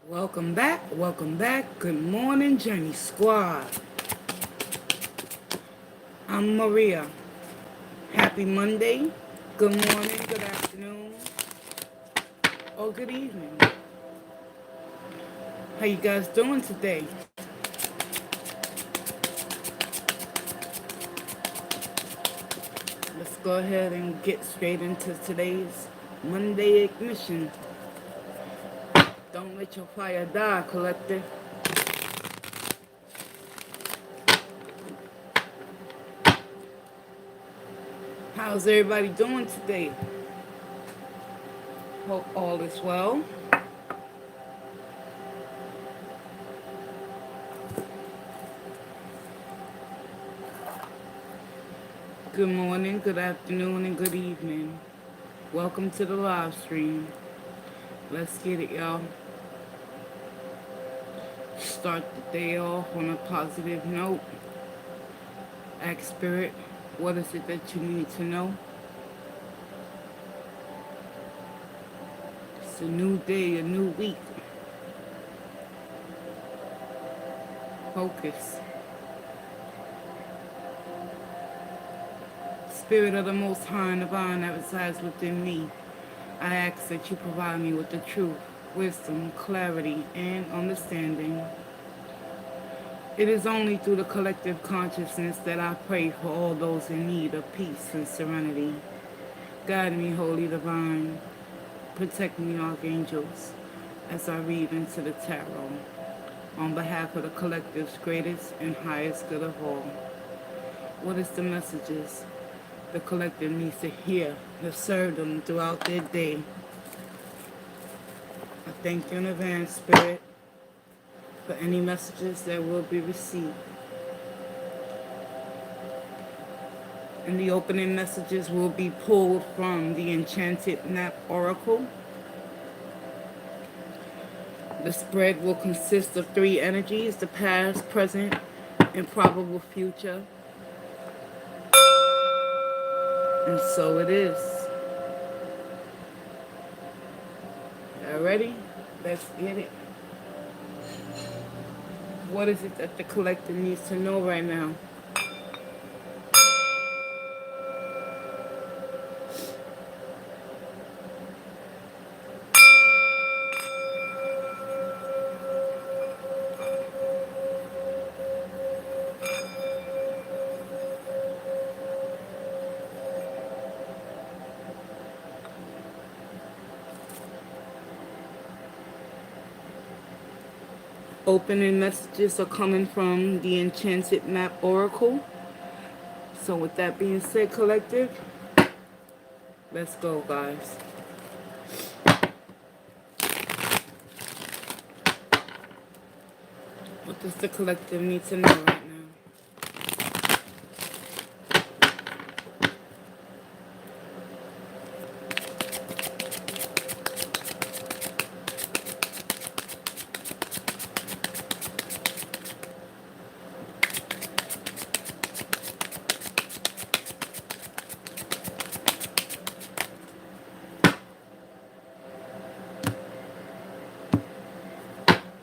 Welcome back. Good morning, Journey Squad. I'm Maria. Happy Monday. Good morning, good afternoon, or good evening. How you guys doing today? Let's go ahead and get straight into today's Monday ignition. Don't let your fire die, collective. How's everybody doing today? Hope all is well. Good morning, good afternoon, and good evening. Welcome to the live stream. Let's get it, y'all. Start the day off on a positive note. Ask Spirit, what is it that you need to know? It's a new day, a new week. Focus. Spirit of the Most High and Divine that resides within me, I ask that you provide me with the truth, wisdom, clarity, and understanding. It is only through the collective consciousness that I pray for all those in need of peace and serenity. Guide me, Holy Divine. Protect me, Archangels, as I read into the tarot, on behalf of the collective's greatest and highest good of all. What is the messages the collective needs to hear to serve them throughout their day? I thank you in advance, Spirit, for any messages that will be received. And the opening messages will be pulled from the Enchanted Map Oracle. The spread will consist of 3 energies, the past, present, and probable future. And so it is. Y'all ready? Let's get it. What is it that the collective needs to know right now? Opening messages are coming from the Enchanted Map Oracle. So with that being said, collective, let's go, guys. What does the collective need to know right now?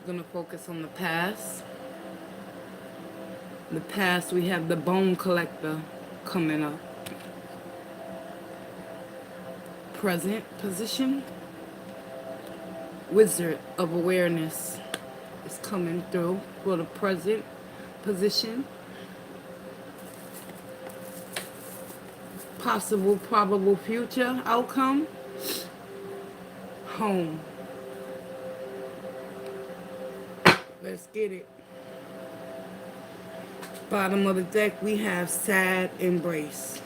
We're going to focus on the past. The past, we have the Bone Collector coming up. Present position, Wizard of Awareness is coming through for the present position. Possible, probable future outcome, home. Let's get it. Bottom of the deck, we have Sad Embrace.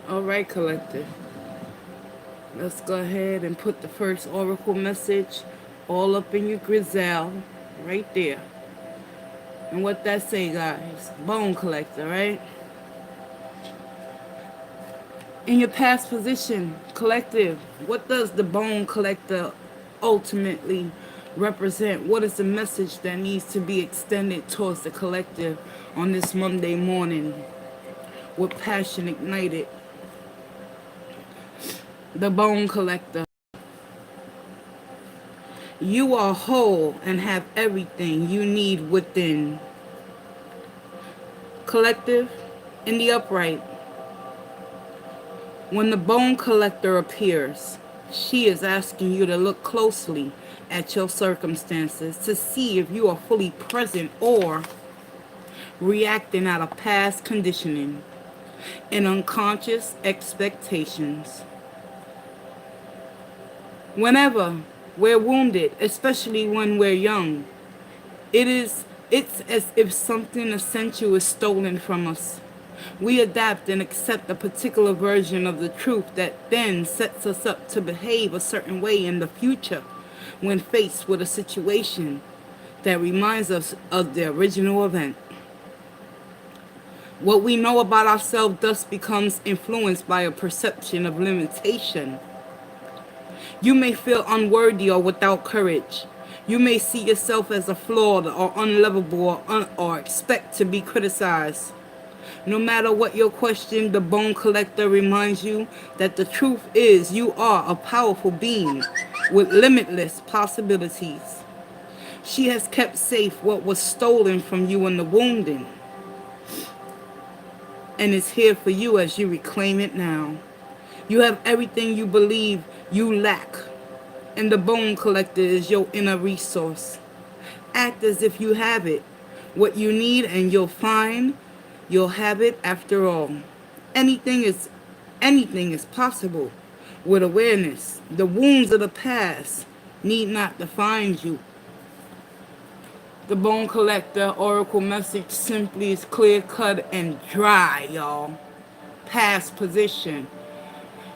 All right, collective. Let's go ahead and put the first oracle message all up in your grizel, right there. And what that say, guys? Bone Collector, right? In your past position, collective, what does the Bone Collector ultimately represent? What is the message that needs to be extended towards the collective on this Monday morning with passion ignited? The Bone Collector. You are whole and have everything you need within. Collective, in the upright. When the Bone Collector appears, she is asking you to look closely at your circumstances to see if you are fully present or reacting out of past conditioning and unconscious expectations. Whenever we're wounded, especially when we're young, it's as if something essential is stolen from us. We adapt and accept a particular version of the truth that then sets us up to behave a certain way in the future when faced with a situation that reminds us of the original event. What we know about ourselves thus becomes influenced by a perception of limitation. You may feel unworthy or without courage. You may see yourself as a flawed or unlovable or expect to be criticized. No matter what your question, the Bone Collector reminds you that the truth is you are a powerful being with limitless possibilities. She has kept safe what was stolen from you in the wounding and is here for you as you reclaim it now. You have everything you believe you lack, and the Bone Collector is your inner resource. Act as if you have it, what you need, and you'll find you'll have it after all. Anything is anything is possible with awareness. The wounds of the past need not define you. The Bone Collector Oracle message simply is clear cut and dry, y'all. Past position.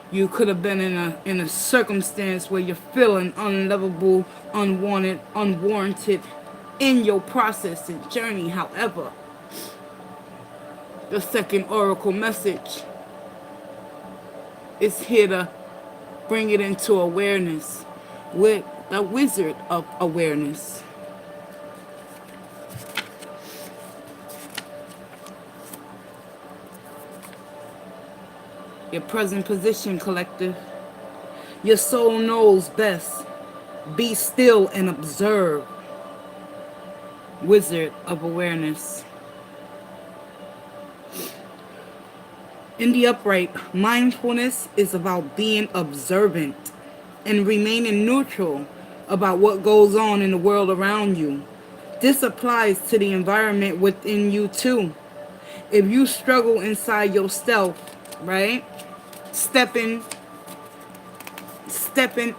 You could have been in a circumstance where you're feeling unlovable, unwanted, unwarranted in your process and journey. However, the second oracle message is here to bring it into awareness with the Wizard of Awareness. Your present position, collective. Your soul knows best. Be still and observe. Wizard of Awareness. In the upright, mindfulness is about being observant and remaining neutral about what goes on in the world around you. This applies to the environment within you too. If you struggle inside yourself, right? Stepping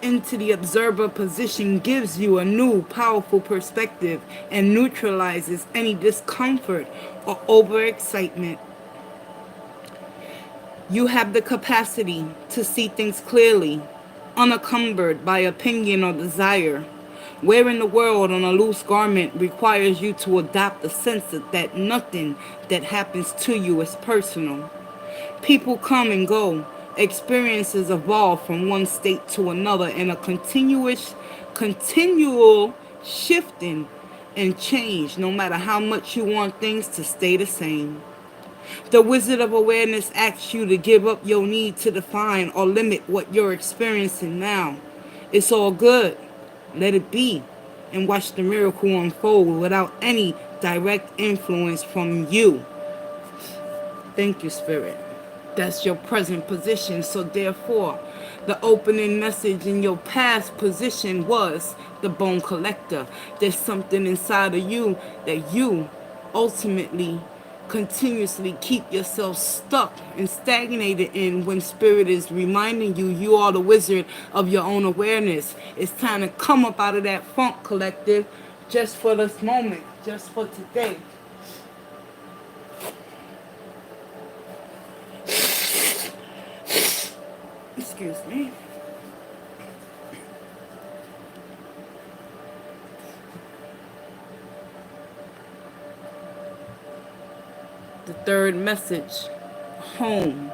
into the observer position gives you a new, powerful perspective and neutralizes any discomfort or overexcitement. You have the capacity to see things clearly, unencumbered by opinion or desire. Wearing the world on a loose garment requires you to adopt the sense that nothing that happens to you is personal. People come and go. Experiences evolve from one state to another in a continual shifting and change, no matter how much you want things to stay the same. The Wizard of Awareness asks you to give up your need to define or limit what you're experiencing now. It's all good. Let it be. And watch the miracle unfold without any direct influence from you. Thank you, Spirit. That's your present position. So therefore, the opening message in your past position was the Bone Collector. There's something inside of you that you ultimately continuously keep yourself stuck and stagnated in when Spirit is reminding you you are the wizard of your own awareness. It's time to come up out of that funk, collective, just for this moment, just for today. Excuse me. The third message, home.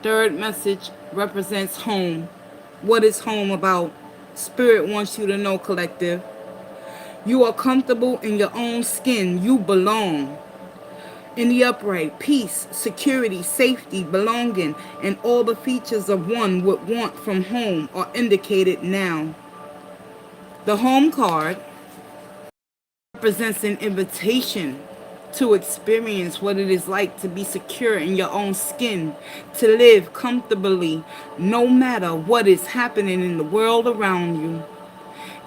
Third message represents home. What is home about? Spirit wants you to know, collective. You are comfortable in your own skin. You belong. In the upright, peace, security, safety, belonging, and all the features of one would want from home are indicated now. The home card represents an invitation to experience what it is like to be secure in your own skin, to live comfortably no matter what is happening in the world around you.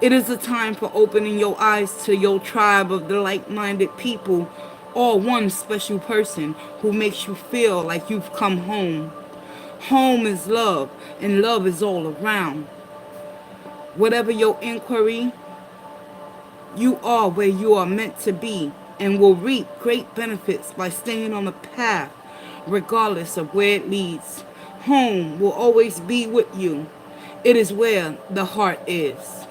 It is a time for opening your eyes to your tribe of the like-minded people, or one special person who makes you feel like you've come home. Home is love, and love is all around. Whatever your inquiry, you are where you are meant to be and will reap great benefits by staying on the path, regardless of where it leads. Home will always be with you. It is where the heart is.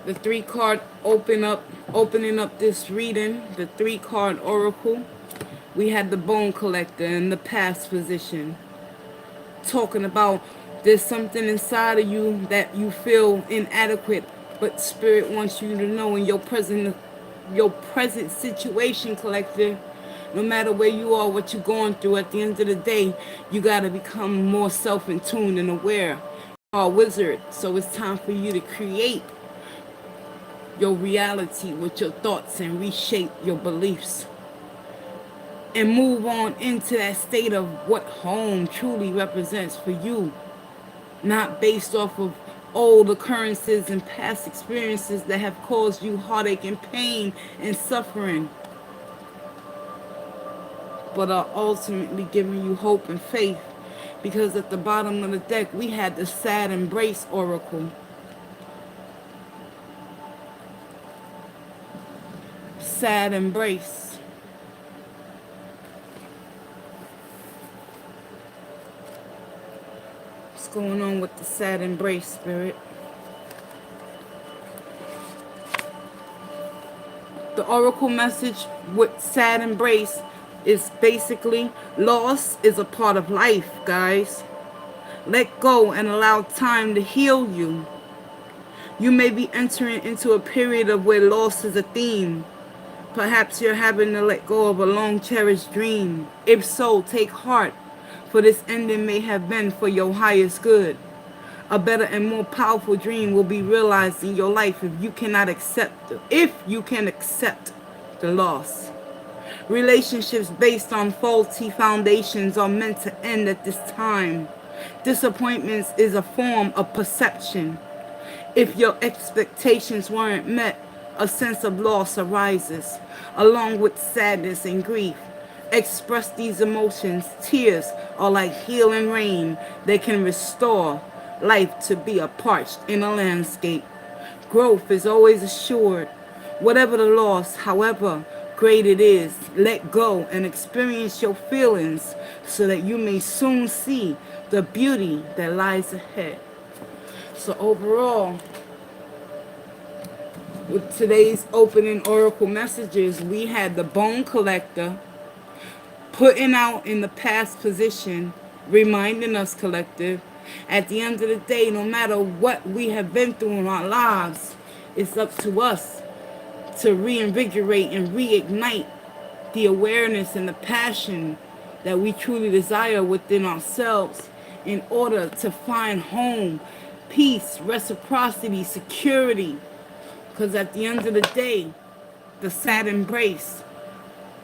The three card opening up this reading, the three card oracle. We had the bone collector in the past position, talking about there's something inside of you that you feel inadequate, but spirit wants you to know in your present situation, collector, no matter where you are, what you're going through, at the end of the day, you got to become more self-in-tuned and aware. You are a wizard, so it's time for you to create your reality with your thoughts and reshape your beliefs and move on into that state of what home truly represents for you, not based off of old occurrences and past experiences that have caused you heartache and pain and suffering, but are ultimately giving you hope and faith. Because at the bottom of the deck, we had the sad embrace oracle. Sad embrace. What's going on with the sad embrace, spirit? The oracle message with sad embrace is basically loss is a part of life, guys. Let go and allow time to heal you. You may be entering into a period of where loss is a theme. Perhaps you're having to let go of a long-cherished dream. If so, take heart, for this ending may have been for your highest good. A better and more powerful dream will be realized in your life if you can accept the loss. Relationships based on faulty foundations are meant to end at this time. Disappointments is a form of perception. If your expectations weren't met, a sense of loss arises, along with sadness and grief. Express these emotions. Tears are like healing rain. They can restore life to be a parched in a landscape. Growth is always assured. Whatever the loss, however great it is, let go and experience your feelings so that you may soon see the beauty that lies ahead. So overall, with today's opening oracle messages, we had the bone collector putting out in the past position, reminding us, collective, at the end of the day, no matter what we have been through in our lives, it's up to us to reinvigorate and reignite the awareness and the passion that we truly desire within ourselves in order to find home, peace, reciprocity, security. Because at the end of the day, the sad embrace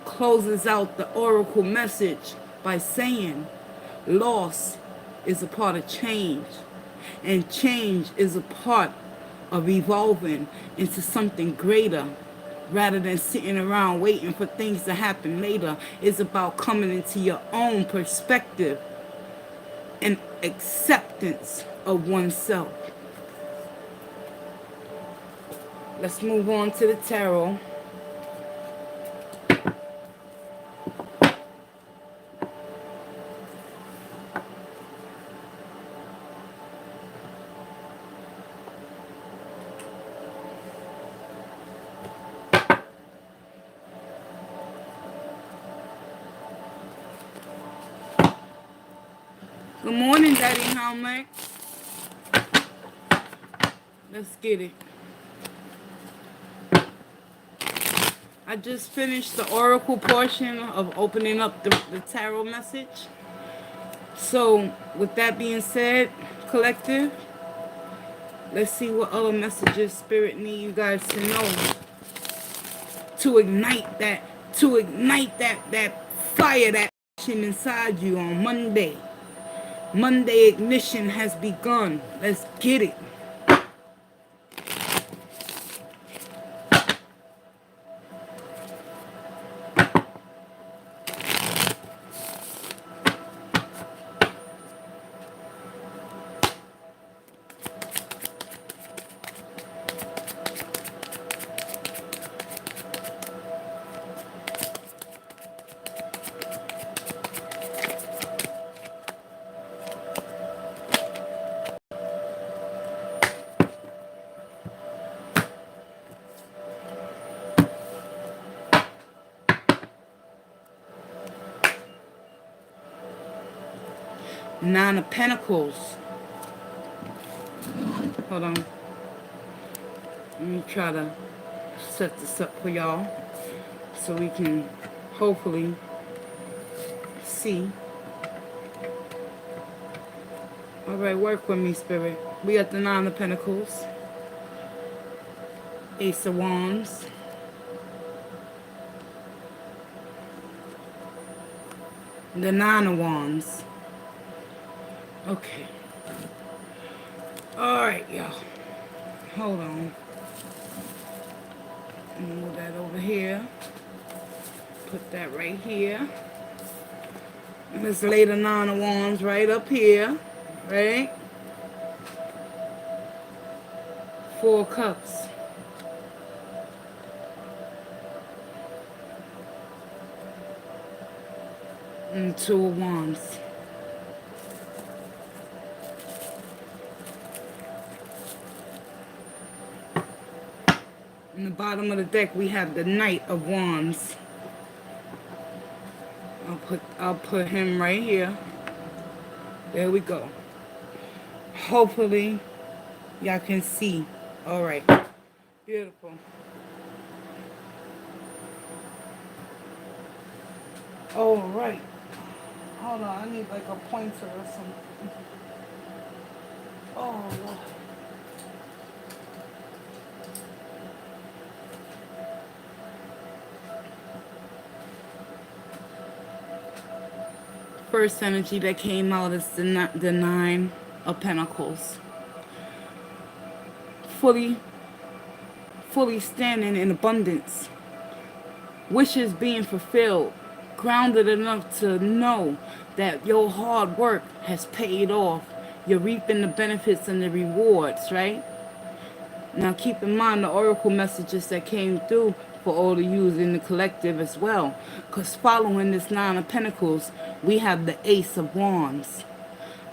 closes out the oracle message by saying loss is a part of change, and change is a part of evolving into something greater. Rather than sitting around waiting for things to happen later, it's about coming into your own perspective and acceptance of oneself. Let's move on to the tarot. Good morning, Daddy Helmet. Let's get it. I just finished the oracle portion of opening up the tarot message. So, with that being said, collective, let's see what other messages Spirit need you guys to know to ignite that fire, that passion inside you on Monday. Monday ignition has begun. Let's get it. Nine of Pentacles. Hold on. Let me try to set this up for y'all so we can hopefully see. Alright, work with me, Spirit. We got the Nine of Pentacles. Ace of Wands. The Nine of Wands. Okay. Alright, y'all. Hold on. Move that over here. Put that right here. Let's lay the Nine of Wands right up here. Right? Four Cups. And Two of Wands. In the bottom of the deck, we have the Knight of Wands. I'll put him right here. There we go. Hopefully, y'all can see. All right. Beautiful. All right. Hold on. I need like a pointer or something. Oh, Lord. First energy that came out is the Nine of Pentacles. Fully standing in abundance. Wishes being fulfilled. Grounded enough to know that your hard work has paid off. You're reaping the benefits and the rewards, right? Now keep in mind the oracle messages that came through for all of you in the collective as well. Because following this Nine of Pentacles, we have the Ace of Wands.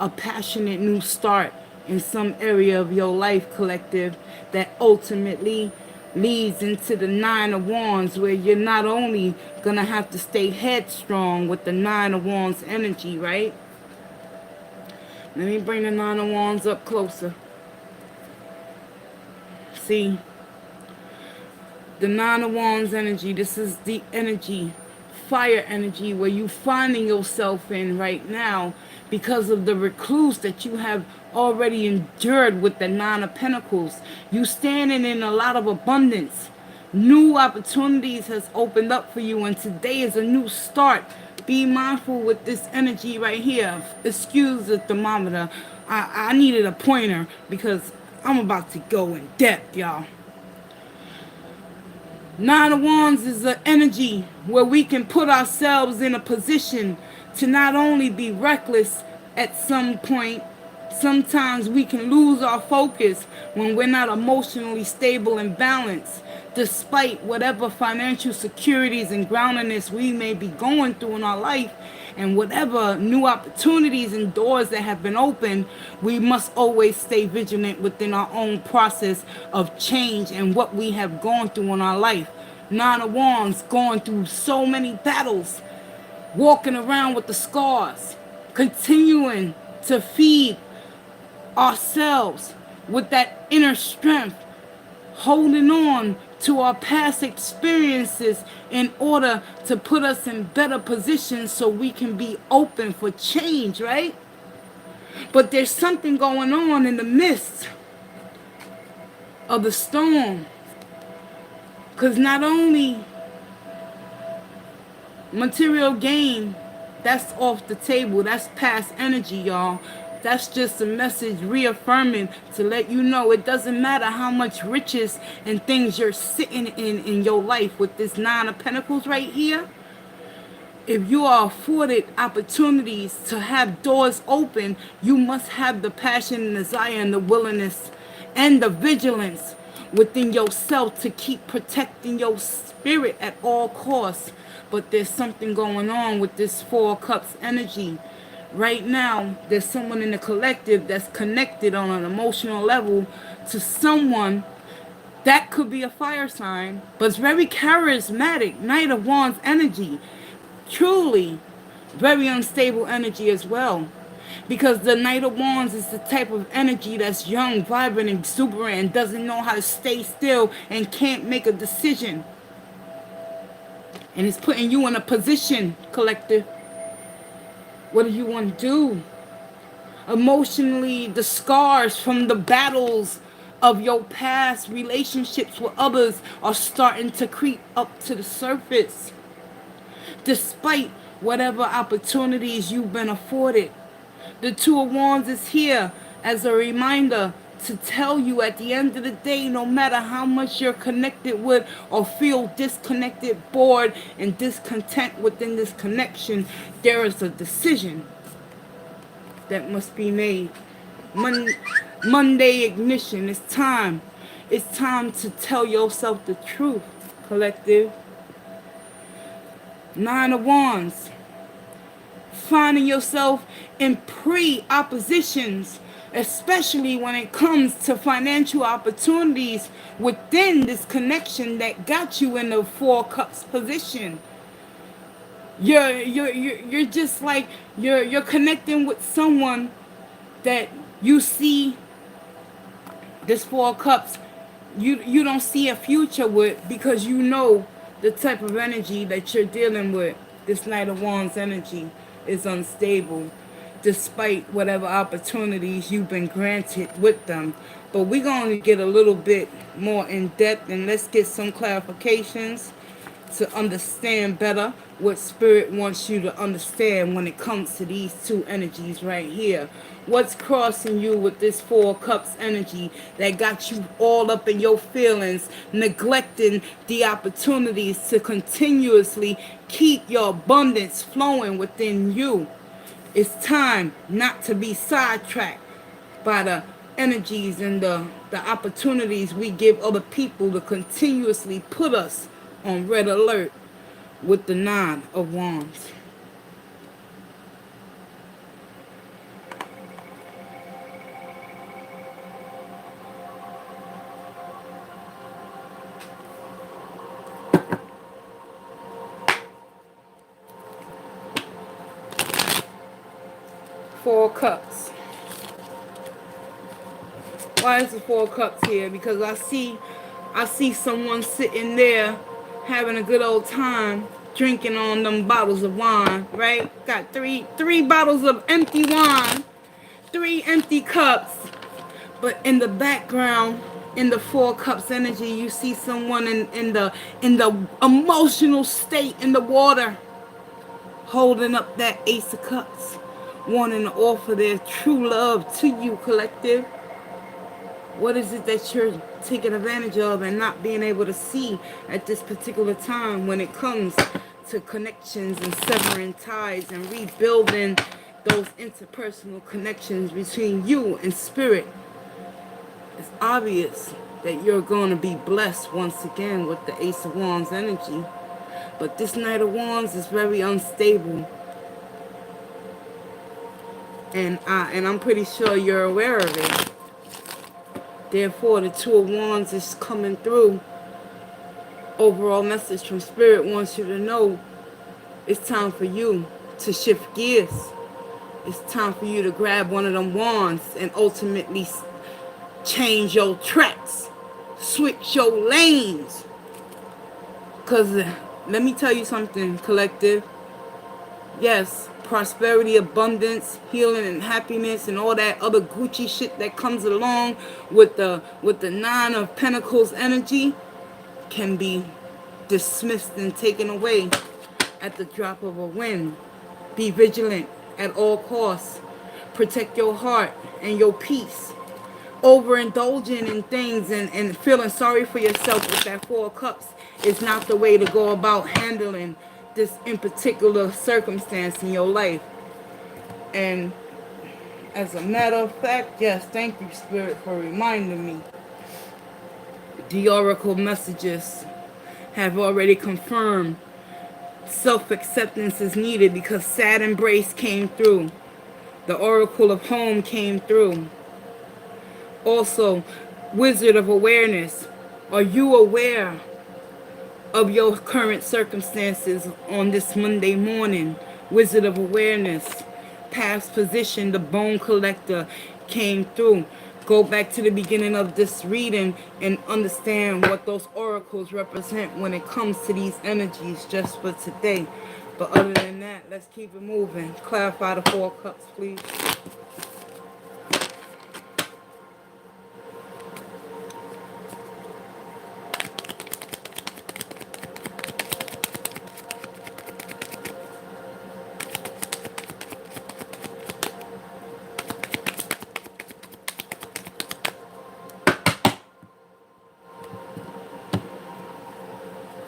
A passionate new start in some area of your life, collective, that ultimately leads into the Nine of Wands, where you're not only going to have to stay headstrong with the Nine of Wands energy, right? Let me bring the Nine of Wands up closer. See, the Nine of Wands energy, this is the energy, fire energy, where you finding yourself in right now because of the recluse that you have already endured with the Nine of Pentacles. You standing in a lot of abundance. New opportunities has opened up for you, and today is a new start. Be mindful with this energy right here. Excuse the thermometer. I needed a pointer because I'm about to go in depth, y'all. Nine of Wands is an energy where we can put ourselves in a position to not only be reckless at some point. Sometimes we can lose our focus when we're not emotionally stable and balanced, despite whatever financial securities and groundedness we may be going through in our life, and whatever new opportunities and doors that have been opened. We must always stay vigilant within our own process of change and what we have gone through in our life. Nine of Wands, going through so many battles, walking around with the scars, continuing to feed ourselves with that inner strength, holding on to our past experiences in order to put us in better positions so we can be open for change, right? But there's something going on in the midst of the storm. Because not only material gain, that's off the table. That's past energy, y'all. That's just a message reaffirming to let you know it doesn't matter how much riches and things you're sitting in your life with this Nine of Pentacles right here. If you are afforded opportunities to have doors open, you must have the passion and desire and the willingness and the vigilance within yourself to keep protecting your spirit at all costs. But there's something going on with this Four of Cups energy. Right now, there's someone in the collective that's connected on an emotional level to someone that could be a fire sign, but it's very charismatic. Knight of Wands energy. Truly very unstable energy as well. Because the Knight of Wands is the type of energy that's young, vibrant, and exuberant and doesn't know how to stay still and can't make a decision. And it's putting you in a position, collective. What do you want to do? Emotionally, the scars from the battles of your past relationships with others are starting to creep up to the surface. Despite whatever opportunities you've been afforded. The Two of Wands is here as a reminder to tell you at the end of the day, no matter how much you're connected with or feel disconnected, bored, and discontent within this connection, there is a decision that must be made. Monday ignition. It's time. It's time to tell yourself the truth, collective. Nine of Wands. Finding yourself in pre-oppositions, especially when it comes to financial opportunities within this connection that got you in the Four Cups position. You're just like you're connecting with someone that you see this Four Cups you don't see a future with, because you know the type of energy that you're dealing with. This Knight of Wands energy is unstable despite whatever opportunities you've been granted with them. But we're going to get a little bit more in depth and let's get some clarifications to understand better what Spirit wants you to understand when it comes to these two energies right here. What's crossing you with this Four Cups energy that got you all up in your feelings, neglecting the opportunities to continuously keep your abundance flowing within you? It's time not to be sidetracked by the energies and the opportunities we give other people to continuously put us on red alert with the Nine of Wands. Four Cups. Why is the Four Cups here? Because I see someone sitting there having a good old time drinking on them bottles of wine, right? Got three bottles of empty wine, 3 empty cups. But in the background, in the Four Cups energy, you see someone in the emotional state in the water, holding up that Ace of Cups, wanting to offer their true love to you, collective. What is it that you're taking advantage of and not being able to see at this particular time when it comes to connections and severing ties and rebuilding those interpersonal connections between you and Spirit? It's obvious that you're going to be blessed once again with the Ace of Wands energy. But this Knight of Wands is very unstable. And I'm pretty sure you're aware of it. Therefore, the Two of Wands is coming through. Overall message from Spirit wants you to know it's time for you to shift gears. It's time for you to grab one of them wands and ultimately change your tracks. Switch your lanes. Because let me tell you something, collective. Yes, prosperity, abundance, healing, and happiness, and all that other Gucci shit that comes along with the Nine of Pentacles energy can be dismissed and taken away at the drop of a wind. Be vigilant at all costs. Protect your heart and your peace. Overindulging in things and feeling sorry for yourself with that Four of Cups is not the way to go about handling this in particular circumstance in your life. And as a matter of fact, yes, thank you, Spirit, for reminding me. The oracle messages have already confirmed self-acceptance is needed because sad embrace came through. The oracle of home came through. Also, Wizard of Awareness. Are you aware of your current circumstances on this Monday morning? Wizard of Awareness. Past position, the Bone Collector came through. Go back to the beginning of this reading and understand what those oracles represent when it comes to these energies just for today. But other than that, let's keep it moving. Clarify the Four Cups, please.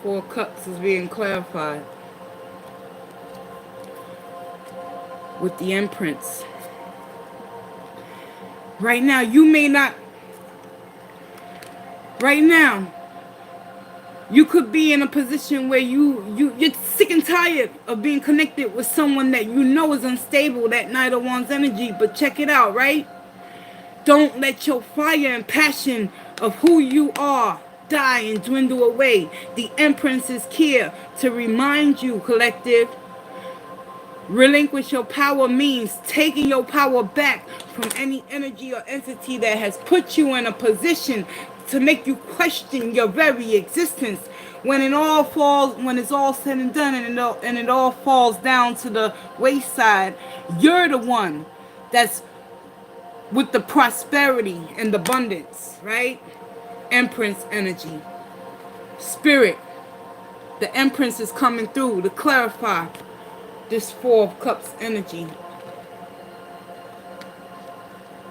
Four Cups is being clarified with the Empress. Right now, you may not. Right now, you could be in a position where you're sick and tired of being connected with someone that you know is unstable, that Knight of Wands energy. But check it out, right? Don't let your fire and passion of who you are die and dwindle away. The Empress is here to remind you, collective. Relinquish your power means taking your power back from any energy or entity that has put you in a position to make you question your very existence. When it's all said and done and it all falls down to the wayside, you're the one that's with the prosperity and abundance, right? Empress energy. Spirit. The Empress is coming through to clarify this Four of Cups energy.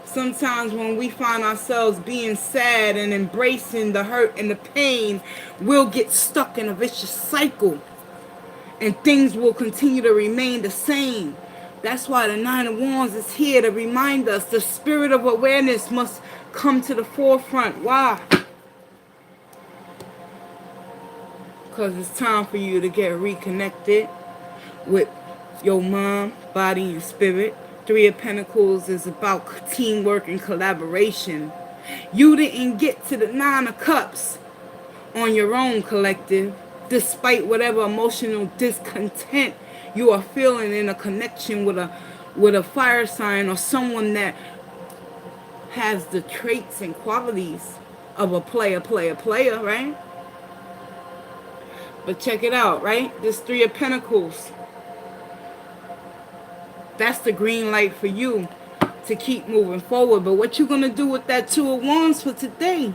Sometimes when we find ourselves being sad and embracing the hurt and the pain, we'll get stuck in a vicious cycle. And things will continue to remain the same. That's why the Nine of Wands is here to remind us the spirit of awareness must come to the forefront. Why? Because it's time for you to get reconnected with your mind, body, and spirit. Three of Pentacles is about teamwork and collaboration. You didn't get to the Nine of Cups on your own, collective, despite whatever emotional discontent you are feeling in a connection with a fire sign or someone that has the traits and qualities of a player, right? But check it out, right? This Three of Pentacles. That's the green light for you to keep moving forward. But what you going to do with that Two of Wands for today?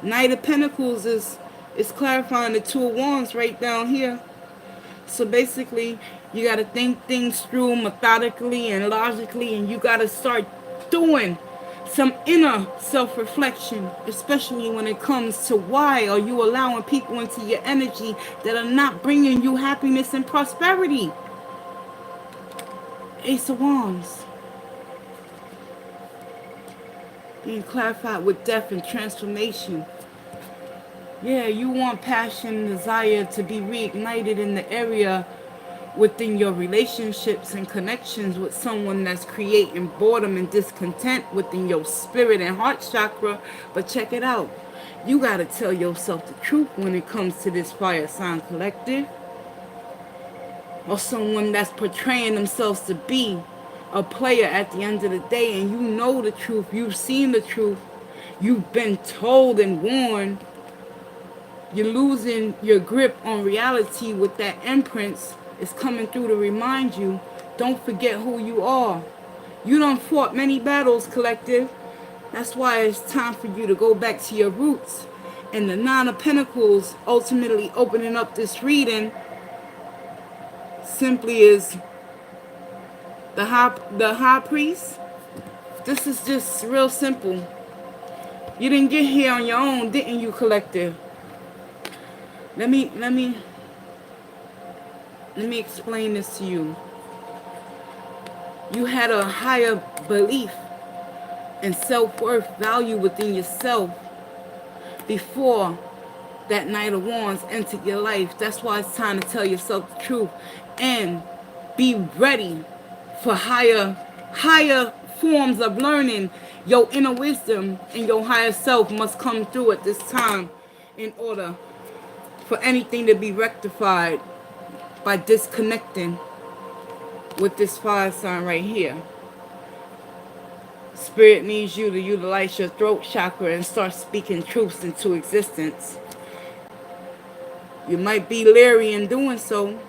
Knight of Pentacles is clarifying the Two of Wands right down here. So basically, you got to think things through methodically and logically, and you got to start doing some inner self-reflection, especially when it comes to why are you allowing people into your energy that are not bringing you happiness and prosperity. Ace of Wands. Being clarified with death and transformation. Yeah, you want passion and desire to be reignited in the area within your relationships and connections with someone that's creating boredom and discontent within your spirit and heart chakra. But check it out. You got to tell yourself the truth when it comes to this fire sign collective. or someone that's portraying themselves to be a player at the end of the day, and you know the truth, you've seen the truth, you've been told and warned, you're losing your grip on reality with that imprints is coming through to remind you, don't forget who you are. You done fought many battles, collective. That's why it's time for you to go back to your roots. And the Nine of Pentacles ultimately opening up this reading simply is the high priest. This is just real simple. You didn't get here on your own, didn't you, collective? Let me explain this to you. You had a higher belief and self-worth value within yourself before that Knight of Wands entered your life. That's why it's time to tell yourself the truth and be ready for higher forms of learning. Your inner wisdom and your higher self must come through at this time in order for anything to be rectified by disconnecting with this fire sign right here. Spirit needs you to utilize your throat chakra and start speaking truths into existence. You might be leery in doing so.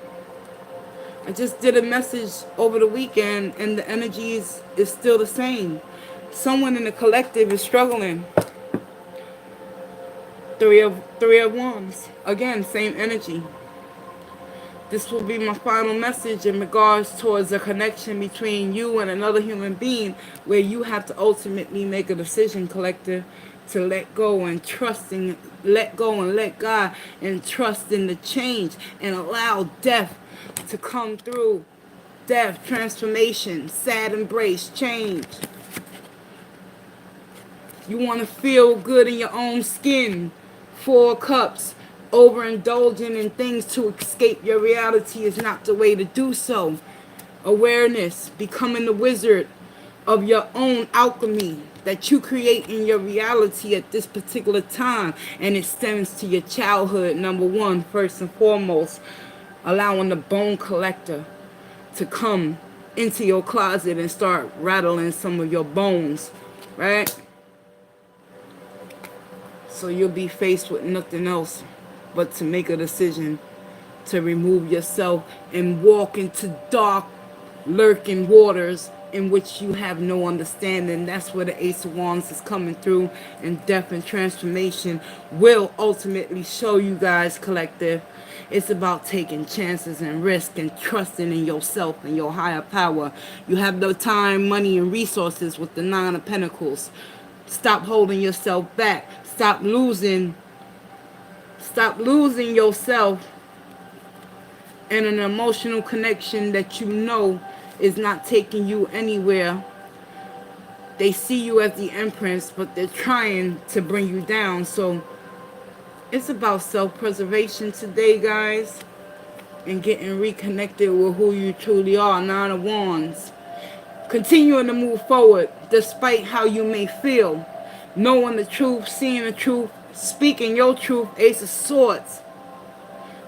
I just did a message over the weekend and the energy is still the same. Someone in the collective is struggling. Three of Wands. Again, same energy. This will be my final message in regards towards a connection between you and another human being where you have to ultimately make a decision, collective, to let go and trust in, let go and let God and trust in the change and allow death to come through. Death, transformation, sad embrace, change. You want to feel good in your own skin. 4 cups. Overindulging in things to escape your reality is not the way to do so. Awareness, becoming the wizard of your own alchemy that you create in your reality at this particular time. And it stems to your childhood, number one, first and foremost. Allowing the bone collector to come into your closet and start rattling some of your bones, right? So you'll be faced with nothing else but to make a decision to remove yourself and walk into dark, lurking waters in which you have no understanding. That's where the Ace of Wands is coming through, and death and transformation will ultimately show you guys, collective. It's about taking chances and risk and trusting in yourself and your higher power. You have the time, money, and resources with the Nine of Pentacles. Stop holding yourself back. Stop losing yourself in an emotional connection that you know is not taking you anywhere. They see you as the Empress, but they're trying to bring you down. So it's about self-preservation today, guys, and getting reconnected with who you truly are. Nine of Wands. Continuing to move forward despite how you may feel. Knowing the truth, seeing the truth, speaking your truth. Ace of Swords.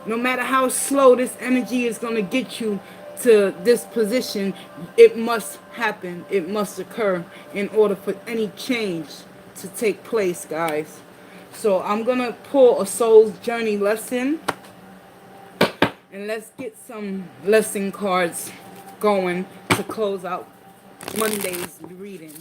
No matter how slow this energy is going to get you to this position, it must happen. It must occur in order for any change to take place, guys. So I'm going to pull a soul's journey lesson. And let's get some lesson cards going to close out Monday's reading.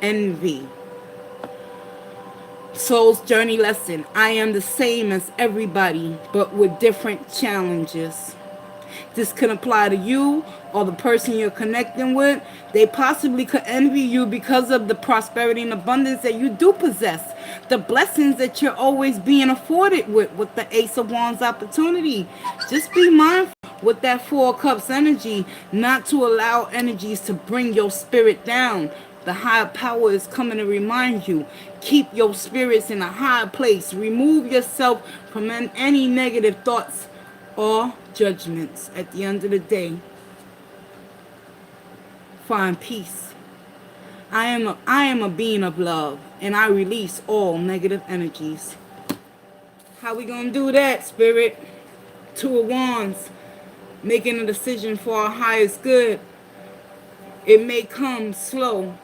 Envy. Soul's journey lesson. I am the same as everybody, but with different challenges. This could apply to you or the person you're connecting with. They possibly could envy you because of the prosperity and abundance that you do possess. The blessings that you're always being afforded with the Ace of Wands opportunity. Just be mindful. with that Four of Cups energy, not to allow energies to bring your spirit down. The higher power is coming to remind you, keep your spirits in a high place. Remove yourself from any negative thoughts or judgments. At the end of the day, find peace. I am a being of love, and I release all negative energies. How we gonna do that, Spirit? Two of Wands, making a decision for our highest good. It may come slow,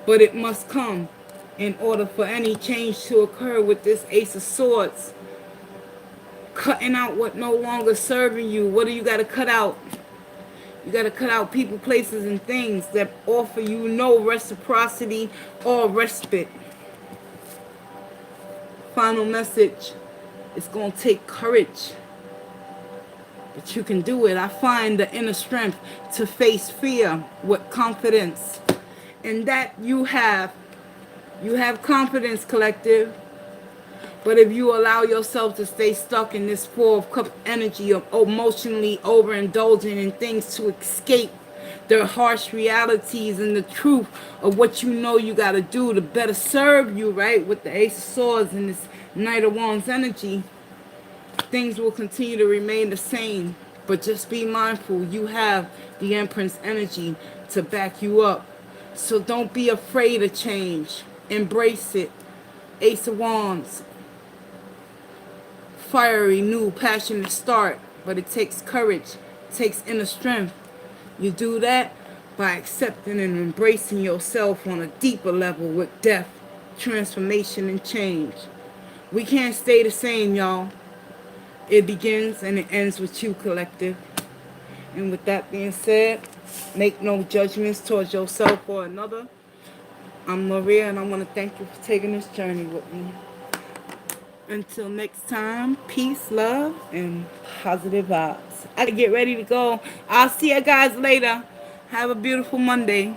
but it must come in order for any change to occur with this Ace of Swords. Cutting out what no longer serving you. What do you got to cut out? You got to cut out people, places, and things that offer you no reciprocity or respite. Final message. It's going to take courage. But you can do it. I find the inner strength to face fear with confidence. And that you have. You have confidence, collective. But if you allow yourself to stay stuck in this Four of Cups energy of emotionally overindulging in things to escape the harsh realities and the truth of what you know you got to do to better serve you, right? With the Ace of Swords and this Knight of Wands energy, things will continue to remain the same. But just be mindful, you have the Empress energy to back you up. So don't be afraid of change. Embrace it. Ace of Wands. Fiery, new, passionate start. But it takes courage. It takes inner strength. You do that by accepting and embracing yourself on a deeper level with depth, transformation, and change. We can't stay the same, y'all. It begins and it ends with you, collective. And with that being said, make no judgments towards yourself or another. I'm Maria, and I want to thank you for taking this journey with me. Until next time, peace, love, and positive vibes. I gotta get ready to go. I'll see you guys later. Have a beautiful Monday.